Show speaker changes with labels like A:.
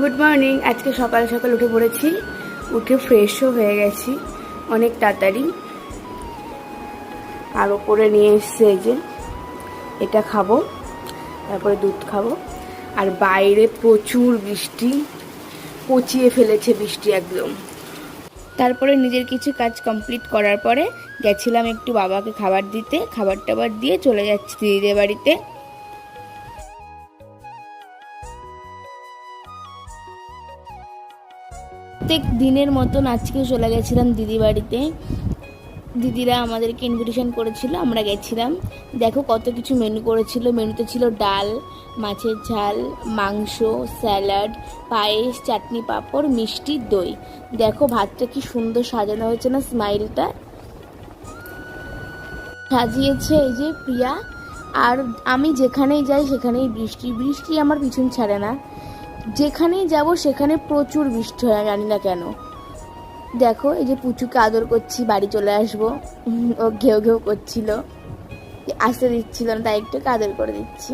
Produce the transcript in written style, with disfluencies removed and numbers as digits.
A: Good morning. আজকে সকাল সকাল উঠে পড়েছি, উঠে ফ্রেশও হয়ে গেছি অনেক তাড়াতাড়ি। আর ওপরে নিয়ে এসছে এই যে এটা খাবো, তারপরে দুধ খাবো। আর বাইরে প্রচুর বৃষ্টি, পচিয়ে ফেলেছে বৃষ্টি একদম। তারপরে নিজের কিছু কাজ কমপ্লিট করার পরে গেছিলাম একটু বাবাকে খাবার দিতে, খাবার টাবার দিয়ে চলে যাচ্ছি দিদিদের বাড়িতে। প্রত্যেক দিনের মতন আজকেও চলে গেছিলাম দিদি বাড়িতে। দিদিরা আমাদেরকে ইনভিটেশন করেছিল, আমরা গেছিলাম। দেখো কত কিছু মেনু করেছিল। মেনুতে ছিল ডাল, মাছের ঝাল, মাংস, স্যালাড, পায়েস, চাটনি, পাঁপড়, মিষ্টি, দই। দেখো ভাতটা কি সুন্দর সাজানো হয়েছে না, স্মাইলটা সাজিয়েছে এই যে প্রিয়া। আর আমি যেখানেই যাই সেখানেই বৃষ্টি বৃষ্টি, আমার পিছন ছাড়ে না। যেখানেই যাব সেখানে প্রচুর বৃষ্টি হয়, জানি না কেন। দেখো এই যে পুচুকে আদর করছি, বাড়ি চলে আসবো। ও ঘেউ ঘেউ করছিল, আসতে দিচ্ছিল না, তাই একটু আদর করে দিচ্ছি।